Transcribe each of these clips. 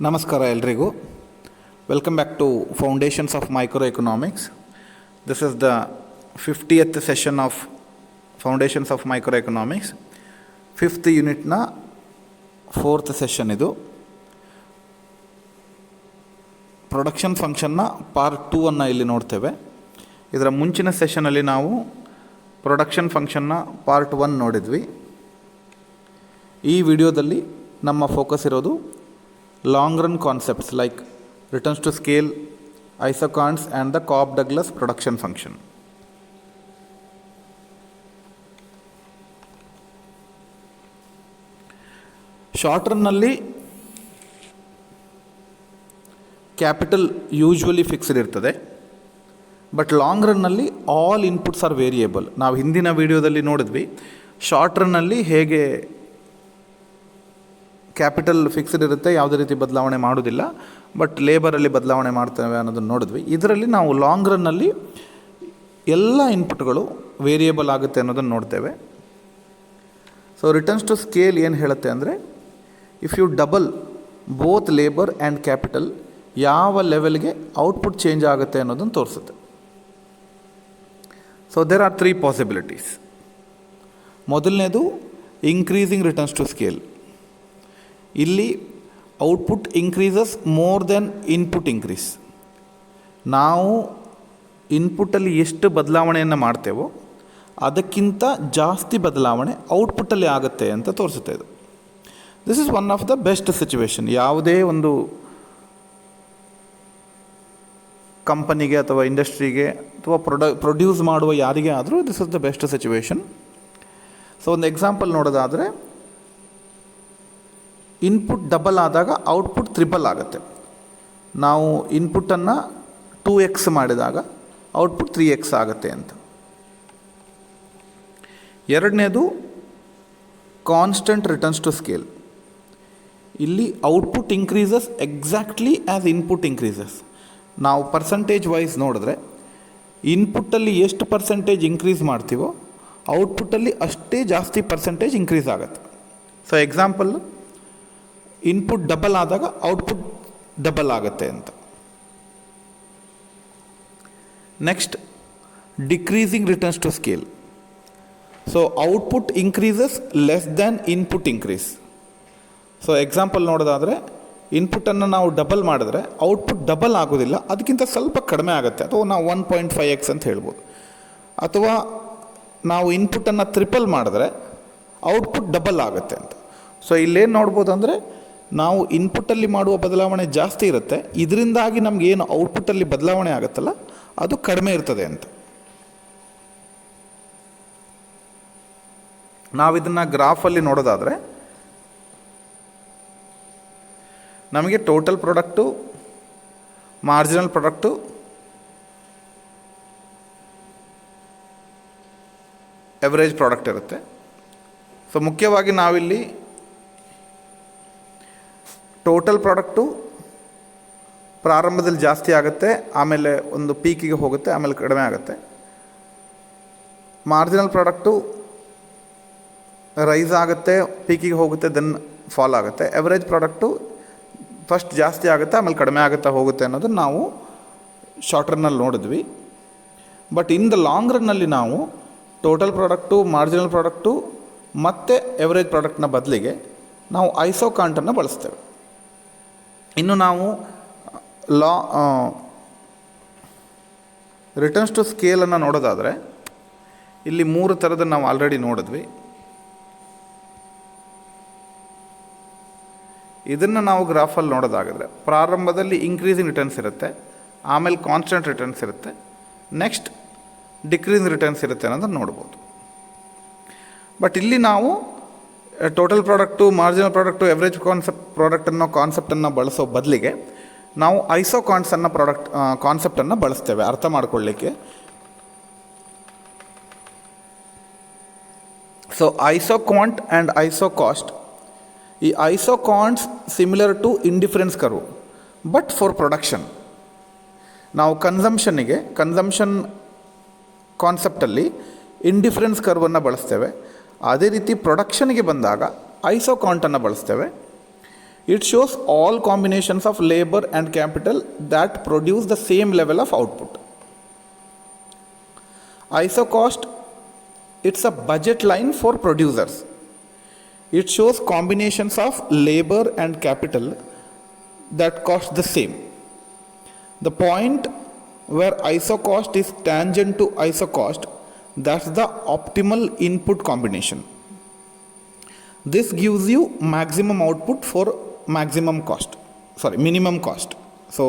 ನಮಸ್ಕಾರ ಎಲ್ರಿಗೂ. Welcome back to foundations of microeconomics. This is the 50th session of foundations of microeconomics. 5th ಯೂನಿಟ್ನ 4th session ಇದು. Production ಫಂಕ್ಷನ್ನ part 2 ಅನ್ನು ಇಲ್ಲಿ ನೋಡ್ತೇವೆ. ಇದರ ಮುಂಚಿನ ಸೆಷನಲ್ಲಿ ನಾವು ಪ್ರೊಡಕ್ಷನ್ ಫಂಕ್ಷನ್ನ ಪಾರ್ಟ್ 1 ನೋಡಿದ್ವಿ. ಈ ವಿಡಿಯೋದಲ್ಲಿ ನಮ್ಮ ಫೋಕಸ್ ಇರೋದು long run concepts like returns to scale, isoquants and the Cobb Douglas production function. Short ರನ್ನಲ್ಲಿ ಕ್ಯಾಪಿಟಲ್ ಯೂಶ್ವಲಿ ಫಿಕ್ಸ್ಡ್ ಇರ್ತದೆ, ಬಟ್ ಲಾಂಗ್ ರನ್ನಲ್ಲಿ ಆಲ್ ಇನ್ಪುಟ್ಸ್ ಆರ್ ವೇರಿಯೇಬಲ್. ನಾವು ಹಿಂದಿನ ವಿಡಿಯೋದಲ್ಲಿ ನೋಡಿದ್ವಿ ಶಾರ್ಟ್ ರನ್ನಲ್ಲಿ ಹೇಗೆ ಕ್ಯಾಪಿಟಲ್ ಫಿಕ್ಸ್ಡ್ ಇರುತ್ತೆ, ಯಾವುದೇ ರೀತಿ ಬದಲಾವಣೆ ಮಾಡೋದಿಲ್ಲ, ಬಟ್ ಲೇಬರಲ್ಲಿ ಬದಲಾವಣೆ ಮಾಡ್ತೇವೆ ಅನ್ನೋದನ್ನು ನೋಡಿದ್ವಿ. ಇದರಲ್ಲಿ ನಾವು ಲಾಂಗ್ ರನ್ನಲ್ಲಿ ಎಲ್ಲ ಇನ್ಪುಟ್ಗಳು ವೇರಿಯೇಬಲ್ ಆಗುತ್ತೆ ಅನ್ನೋದನ್ನು ನೋಡ್ತೇವೆ. ಸೊ ರಿಟರ್ನ್ಸ್ ಟು ಸ್ಕೇಲ್ ಏನು ಹೇಳುತ್ತೆ ಅಂದರೆ, if you double both labour and capital ಯಾವ ಲೆವೆಲ್ಗೆ ಔಟ್ಪುಟ್ ಚೇಂಜ್ ಆಗುತ್ತೆ ಅನ್ನೋದನ್ನು ತೋರಿಸುತ್ತೆ. So there are 3 possibilities. ಮೊದಲನೇದು ಇನ್ಕ್ರೀಸಿಂಗ್ ರಿಟರ್ನ್ಸ್ ಟು ಸ್ಕೇಲ್. ಇಲ್ಲಿ output increases more than input increase. ನಾವು ಇನ್ಪುಟ್ಟಲ್ಲಿ ಎಷ್ಟು ಬದಲಾವಣೆಯನ್ನು ಮಾಡ್ತೇವೋ ಅದಕ್ಕಿಂತ ಜಾಸ್ತಿ ಬದಲಾವಣೆ ಔಟ್ಪುಟ್ಟಲ್ಲಿ ಆಗುತ್ತೆ ಅಂತ ತೋರಿಸುತ್ತೆ ಇದು. This is one of the best situation. ಯಾವುದೇ ಒಂದು ಕಂಪನಿಗೆ ಅಥವಾ ಇಂಡಸ್ಟ್ರಿಗೆ ಅಥವಾ ಪ್ರೊಡ್ಯೂಸ್ ಮಾಡುವ ಯಾರಿಗೇ ಆದರೂ this is the best situation. So ಒಂದು ಎಕ್ಸಾಂಪಲ್ ನೋಡೋದಾದರೆ, ಇನ್ಪುಟ್ ಡಬಲ್ ಆದಾಗ ಔಟ್ಪುಟ್ ತ್ರಿಬಲ್ ಆಗುತ್ತೆ. ನಾವು ಇನ್ಪುಟ್ಟನ್ನು 2x ಮಾಡಿದಾಗ ಔಟ್ಪುಟ್ 3x ಆಗುತ್ತೆ ಅಂತ. ಎರಡನೇದು ಕಾನ್ಸ್ಟೆಂಟ್ ರಿಟರ್ನ್ಸ್ ಟು ಸ್ಕೇಲ್. ಇಲ್ಲಿ output increases exactly as input increases. ನಾವು ಪರ್ಸಂಟೇಜ್ ವೈಸ್ ನೋಡಿದ್ರೆ ಇನ್ಪುಟ್ಟಲ್ಲಿ ಎಷ್ಟು ಪರ್ಸೆಂಟೇಜ್ ಇನ್ಕ್ರೀಸ್ ಮಾಡ್ತೀವೋ ಔಟ್ಪುಟ್ಟಲ್ಲಿ ಅಷ್ಟೇ ಜಾಸ್ತಿ ಪರ್ಸೆಂಟೇಜ್ ಇನ್ಕ್ರೀಸ್ ಆಗುತ್ತೆ. ಸೊ ಎಕ್ಸಾಂಪಲ್, ಇನ್ಪುಟ್ ಡಬಲ್ ಆದಾಗ ಔಟ್ಪುಟ್ ಡಬಲ್ ಆಗುತ್ತೆ ಅಂತ. Next, decreasing returns to scale. So output increases less than input increase. So example ನೋಡೋದಾದರೆ, ಇನ್ಪುಟ್ಟನ್ನು ನಾವು ಡಬಲ್ ಮಾಡಿದ್ರೆ ಔಟ್ಪುಟ್ ಡಬಲ್ ಆಗೋದಿಲ್ಲ, ಅದಕ್ಕಿಂತ ಸ್ವಲ್ಪ ಕಡಿಮೆ ಆಗುತ್ತೆ, ಅಥವಾ ನಾವು 1.5x ಅಂತ ಹೇಳ್ಬೋದು. ಅಥವಾ ನಾವು ಇನ್ಪುಟ್ಟನ್ನು ತ್ರಿಪಲ್ ಮಾಡಿದ್ರೆ ಔಟ್ಪುಟ್ ಡಬಲ್ ಆಗುತ್ತೆ ಅಂತ. ಸೊ ಇಲ್ಲೇನು ನೋಡ್ಬೋದು ಅಂದರೆ, ನಾವು ಇನ್ಪುಟ್ಟಲ್ಲಿ ಮಾಡುವ ಬದಲಾವಣೆ ಜಾಸ್ತಿ ಇರುತ್ತೆ, ಇದರಿಂದಾಗಿ ನಮಗೇನು ಔಟ್ಪುಟ್ಟಲ್ಲಿ ಬದಲಾವಣೆ ಆಗುತ್ತಲ್ಲ ಅದು ಕಡಿಮೆ ಇರ್ತದೆ ಅಂತ. ನಾವಿದನ್ನು ಗ್ರಾಫಲ್ಲಿ ನೋಡೋದಾದರೆ, ನಮಗೆ total product, marginal product, average product ಇರುತ್ತೆ. ಸೊ ಮುಖ್ಯವಾಗಿ ನಾವಿಲ್ಲಿ ಟೋಟಲ್ ಪ್ರಾಡಕ್ಟು ಪ್ರಾರಂಭದಲ್ಲಿ ಜಾಸ್ತಿ ಆಗುತ್ತೆ, ಆಮೇಲೆ ಒಂದು ಪೀಕಿಗೆ ಹೋಗುತ್ತೆ, ಆಮೇಲೆ ಕಡಿಮೆ ಆಗುತ್ತೆ. ಮಾರ್ಜಿನಲ್ ಪ್ರಾಡಕ್ಟು ರೈಸ್ ಆಗುತ್ತೆ, ಪೀಕಿಗೆ ಹೋಗುತ್ತೆ, ದೆನ್ ಫಾಲ್ ಆಗುತ್ತೆ. ಎವರೇಜ್ ಪ್ರಾಡಕ್ಟು ಫಸ್ಟ್ ಜಾಸ್ತಿ ಆಗುತ್ತೆ, ಆಮೇಲೆ ಕಡಿಮೆ ಆಗುತ್ತಾ ಹೋಗುತ್ತೆ ಅನ್ನೋದನ್ನು ನಾವು ಶಾರ್ಟ್ ರನ್ನಲ್ಲಿ ನೋಡಿದ್ವಿ. ಬಟ್ ಇನ್ ದ ಲಾಂಗ್ ರನ್ನಲ್ಲಿ ನಾವು ಟೋಟಲ್ ಪ್ರಾಡಕ್ಟು, ಮಾರ್ಜಿನಲ್ ಪ್ರಾಡಕ್ಟು ಮತ್ತು ಎವರೇಜ್ ಪ್ರಾಡಕ್ಟ್ನ ಬದಲಿಗೆ ನಾವು ಐಸೋಕಾಂಟನ್ನು ಬಳಸ್ತೇವೆ. ಇನ್ನು ನಾವು ರಿಟರ್ನ್ಸ್ ಟು ಸ್ಕೇಲನ್ನು ನೋಡೋದಾದರೆ, ಇಲ್ಲಿ 3 ಥರದನ್ನು ನಾವು ಆಲ್ರೆಡಿ ನೋಡಿದ್ವಿ. ಇದನ್ನು ನಾವು ಗ್ರಾಫಲ್ಲಿ ನೋಡೋದಾಗಿದ್ರೆ, ಪ್ರಾರಂಭದಲ್ಲಿ ಇನ್ಕ್ರೀಸಿಂಗ್ ರಿಟರ್ನ್ಸ್ ಇರುತ್ತೆ, ಆಮೇಲೆ ಕಾನ್ಸ್ಟೆಂಟ್ ರಿಟರ್ನ್ಸ್ ಇರುತ್ತೆ, ನೆಕ್ಸ್ಟ್ ಡಿಕ್ರೀಸಿಂಗ್ ರಿಟರ್ನ್ಸ್ ಇರುತ್ತೆ ಅನ್ನೋದನ್ನು ನೋಡ್ಬೋದು. ಬಟ್ ಇಲ್ಲಿ ನಾವು total product, marginal product, average ಕಾನ್ಸೆಪ್ಟನ್ನು ಬಳಸೋ ಬದಲಿಗೆ ನಾವು ಐಸೋಕಾನ್ಸನ್ನು ಕಾನ್ಸೆಪ್ಟನ್ನು ಬಳಸ್ತೇವೆ ಅರ್ಥ ಮಾಡ್ಕೊಳ್ಳಿಕ್ಕೆ. ಸೊ ಐಸೋಕ್ವಾಂಟ್ ಆ್ಯಂಡ್ ಐಸೋಕಾಸ್ಟ್. ಈ isoquants similar to indifference curve, but for production. ನಾವು ಕನ್ಸಂಪ್ಷನ್ ಕಾನ್ಸೆಪ್ಟಲ್ಲಿ ಇಂಡಿಫರೆನ್ಸ್ ಕರ್ವನ್ನು ಬಳಸ್ತೇವೆ. ಅದೇ ರೀತಿ ಪ್ರೊಡಕ್ಷನ್ಗೆ ಬಂದಾಗ ಐಸೋಕಾಂಟನ್ನು ಬಳಸ್ತೇವೆ. It shows all combinations of labor and capital that produce the same level of output. ISO cost, it's a budget line for producers. It shows combinations of labor and capital that cost the same. The point where ISO cost is tangent to ISO cost, that's the optimal input combination. This gives you maximum output for minimum cost. So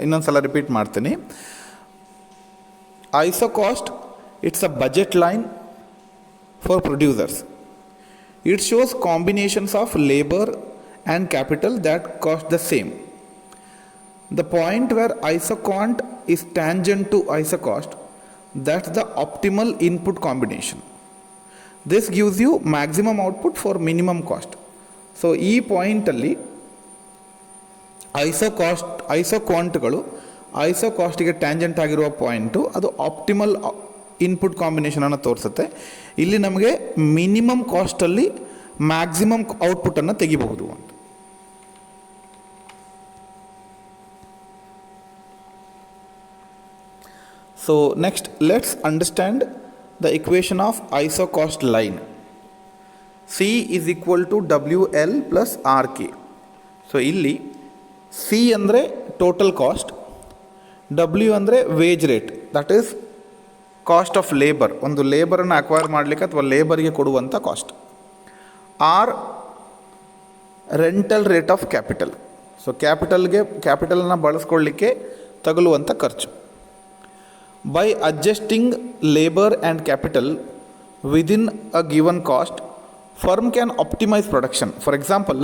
ಇನ್ನೊಂದ್ಸಲ repeat ಮಾಡ್ತೀನಿ. ISO cost, it's a budget line for producers. It shows combinations of labor and capital that cost the same. The point where ISO quant is tangent to ISO cost, that's the optimal input combination. This gives you maximum output for minimum cost. So ಈ ಪಾಯಿಂಟಲ್ಲಿ iso ಕ್ವಾಂಟ್ಗಳು iso ಕಾಸ್ಟಿಗೆ tangent ಆಗಿರುವ point ಅದು optimal input ಕಾಂಬಿನೇಷನನ್ನು ತೋರಿಸುತ್ತೆ. ಇಲ್ಲಿ ನಮಗೆ minimum ಕಾಸ್ಟಲ್ಲಿ maximum ಔಟ್ಪುಟ್ಟನ್ನು ತೆಗಿಬಹುದು ಅಂತ. So next, let's understand the equation of ISO cost line. C is equal to WL plus RK. So ಇಲ್ಲಿ C ಅಂದರೆ ಟೋಟಲ್ ಕಾಸ್ಟ್, W ಅಂದರೆ wage rate, that is cost of labour, ಒಂದು ಲೇಬರನ್ನು acquire ಮಾಡಲಿಕ್ಕೆ ಅಥವಾ ಲೇಬರ್ಗೆ ಕೊಡುವಂಥ cost. Or rental rate of capital, so ಕ್ಯಾಪಿಟಲನ್ನು ಬಳಸ್ಕೊಳ್ಳಿಕ್ಕೆ ತಗಲುವಂಥ ಖರ್ಚು. By adjusting labor and capital within a given cost, firm can optimize production. For example,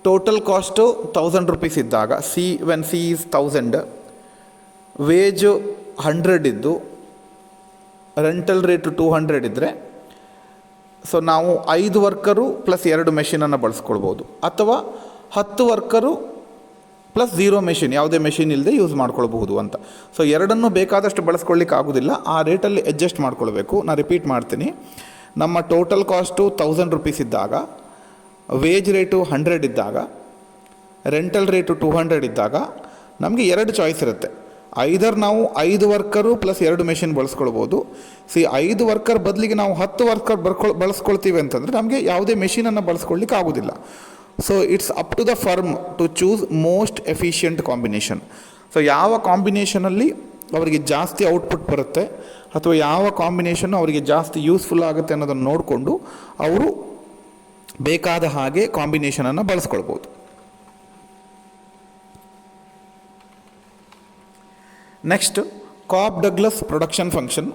total cost 1000 rupees ಇದ್ದಾಗ when C is 1000, ವೇಜ್ 100 ಇದ್ದು ರೆಂಟಲ್ ರೇಟು 200 ಇದ್ದರೆ, so ನಾವು 5 worker plus 2 ಮೆಷಿನನ್ನು ಬಳಸ್ಕೊಳ್ಬೋದು, ಅಥವಾ 10 worker plus 0 machine, ಯಾವುದೇ ಮೆಷಿನ್ ಇಲ್ಲದೆ use ಮಾಡ್ಕೊಳ್ಬಹುದು ಅಂತ. So ಎರಡನ್ನೂ ಬೇಕಾದಷ್ಟು ಬಳಸ್ಕೊಳ್ಳಿಕ್ಕೆ ಆಗೋದಿಲ್ಲ, ಆ ರೇಟಲ್ಲಿ ಅಡ್ಜಸ್ಟ್ ಮಾಡ್ಕೊಳ್ಬೇಕು. ನಾನು ರಿಪೀಟ್ ಮಾಡ್ತೀನಿ. ನಮ್ಮ ಟೋಟಲ್ ಕಾಸ್ಟು 1000 rupees ಇದ್ದಾಗ, ವೇಜ್ ರೇಟು 100 ಇದ್ದಾಗ, ರೆಂಟಲ್ ರೇಟು 200 ಇದ್ದಾಗ ನಮಗೆ 2 ಚಾಯ್ಸ್ ಇರುತ್ತೆ. ಐದರ್ ನಾವು 5 ವರ್ಕರು ಪ್ಲಸ್ 2 ಮೆಷಿನ್ ಬಳಸ್ಕೊಳ್ಬೋದು. 5 ವರ್ಕರ್ ಬದಲಿಗೆ ನಾವು 10 ವರ್ಕರ್ ಬಳಸ್ಕೊಳ್ತೀವಿ ಅಂತಂದರೆ ನಮಗೆ ಯಾವುದೇ ಮೆಷಿನನ್ನು ಬಳಸ್ಕೊಳ್ಳಿಕ್ಕೆ ಆಗೋದಿಲ್ಲ. So it's up to the firm to choose most efficient combination. So ಯಾವ ಕಾಂಬಿನೇಷನಲ್ಲಿ ಅವರಿಗೆ ಜಾಸ್ತಿ ಔಟ್ಪುಟ್ ಬರುತ್ತೆ ಅಥವಾ ಯಾವ ಕಾಂಬಿನೇಷನ್ ಅವರಿಗೆ ಜಾಸ್ತಿ ಯೂಸ್ಫುಲ್ ಆಗುತ್ತೆ ಅನ್ನೋದನ್ನು ನೋಡಿಕೊಂಡು ಅವರು ಬೇಕಾದ ಹಾಗೆ ಕಾಂಬಿನೇಷನನ್ನು ಬಳಸ್ಕೊಳ್ಬೋದು. Next, Cobb Douglas production function.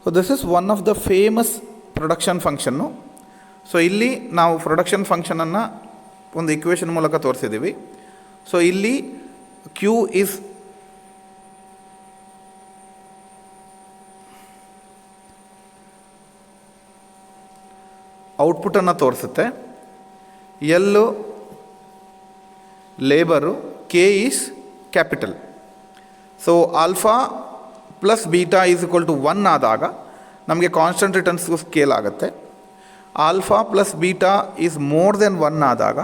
So this is one of the famous production ಫಂಕ್ಷನ್ನು. ಸೊ ಇಲ್ಲಿ ನಾವು ಪ್ರೊಡಕ್ಷನ್ ಫಂಕ್ಷನನ್ನು ಒಂದು ಇಕ್ವೇಷನ್ ಮೂಲಕ ತೋರಿಸಿದ್ದೀವಿ. ಸೊ ಇಲ್ಲಿ ಕ್ಯೂ ಇಸ್ ಔಟ್ಪುಟನ್ನು ತೋರಿಸುತ್ತೆ, L labour, K is capital. So alpha plus beta is equal to 1 ಆದಾಗ ನಮಗೆ ಕಾನ್ಸ್ಟೆಂಟ್ ರಿಟರ್ನ್ಸ್ ಸ್ಕೇಲ್ ಆಗುತ್ತೆ. Alpha plus beta is more than 1 ಆದಾಗ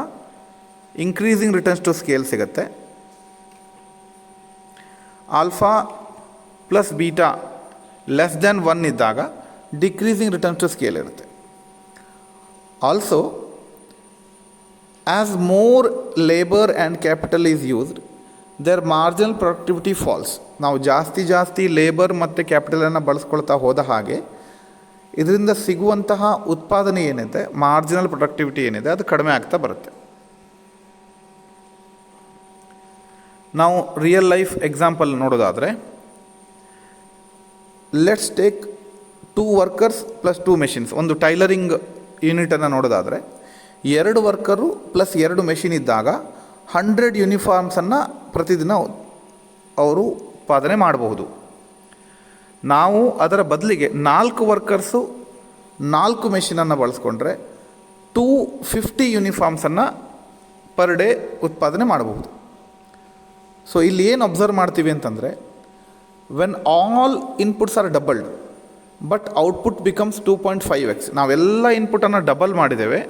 ಇನ್ಕ್ರೀಸಿಂಗ್ ರಿಟರ್ನ್ಸ್ ಟು ಸ್ಕೇಲ್ ಸಿಗುತ್ತೆ. Alpha plus beta less than 1 ಇದ್ದಾಗ decreasing returns to scale ಇರುತ್ತೆ. Also as more labour and capital is used, there marginal productivity falls. ನಾವು ಜಾಸ್ತಿ labour ಮತ್ತು ಕ್ಯಾಪಿಟಲನ್ನು ಬಳಸ್ಕೊಳ್ತಾ ಹೋದ ಹಾಗೆ ಇದರಿಂದ ಸಿಗುವಂತಹ ಉತ್ಪಾದನೆ ಏನಿದೆ, ಮಾರ್ಜಿನಲ್ ಪ್ರೊಡಕ್ಟಿವಿಟಿ ಏನಿದೆ, ಅದು ಕಡಿಮೆ ಆಗ್ತಾ ಬರುತ್ತೆ. ನಾವು ರಿಯಲ್ ಲೈಫ್ ಎಕ್ಸಾಂಪಲ್ ನೋಡೋದಾದರೆ, let's take 2 workers plus 2 machines. ಒಂದು ಟೈಲರಿಂಗ್ ಯೂನಿಟನ್ನು ನೋಡೋದಾದರೆ 2 ವರ್ಕರು ಪ್ಲಸ್ 2 ಮೆಷಿನ್ ಇದ್ದಾಗ 100 ಯೂನಿಫಾರ್ಮ್ಸನ್ನು ಪ್ರತಿದಿನ ಅವರು ಉತ್ಪಾದನೆ ಮಾಡಬಹುದು. ನಾವು ಅದರ ಬದಲಿಗೆ 4 ವರ್ಕರ್ಸು 4 ಮೆಷಿನನ್ನು ಬಳಸ್ಕೊಂಡ್ರೆ 250 ಯೂನಿಫಾರ್ಮ್ಸನ್ನು ಪರ್ ಡೇ ಉತ್ಪಾದನೆ ಮಾಡಬಹುದು. ಸೊ ಇಲ್ಲಿ ಏನು ಅಬ್ಸರ್ವ್ ಮಾಡ್ತೀವಿ ಅಂತಂದರೆ, when all inputs R doubled, but output becomes 2.5x. ನಾವೆಲ್ಲ ಇನ್ಪುಟನ್ನು ಡಬಲ್ ಮಾಡಿದ್ದೇವೆ,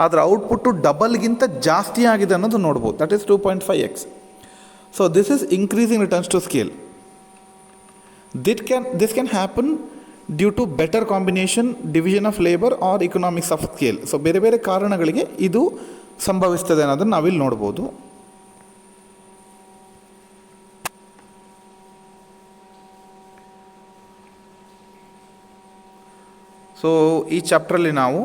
ಆದರೆ ಔಟ್ಪುಟ್ಟು ಡಬಲ್ಗಿಂತ ಜಾಸ್ತಿ ಆಗಿದೆ ಅನ್ನೋದು ನೋಡ್ಬೋದು. That is 2.5x. So this is increasing returns to scale. This can happen due to better combination, division of labour or economics of scale. So ಬೇರೆ ಬೇರೆ ಕಾರಣಗಳಿಗೆ ಇದು ಸಂಭವಿಸ್ತದೆ ಅನ್ನೋದನ್ನು ನಾವಿಲ್ಲಿ ನೋಡ್ಬೋದು. ಸೊ ಈ ಚಾಪ್ಟ್ರಲ್ಲಿ ನಾವು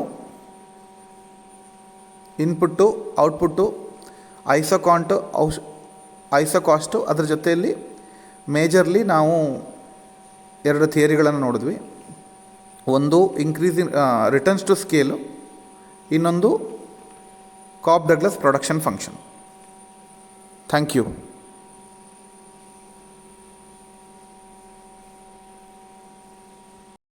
ಇನ್ಪುಟ್ಟು, ಔಟ್ಪುಟ್ಟು, ಐಸೋಕಾಸ್ಟು, ಅದರ ಜೊತೆಯಲ್ಲಿ ಮೇಜರ್ಲಿ ನಾವು 2 ಥಿಯರಿಗಳನ್ನು ನೋಡಿದ್ವಿ. ಒಂದು ಇನ್ಕ್ರೀಸಿಂಗ್ ರಿಟರ್ನ್ಸ್ ಟು ಸ್ಕೇಲು, ಇನ್ನೊಂದು Cobb Douglas production function. Thank you.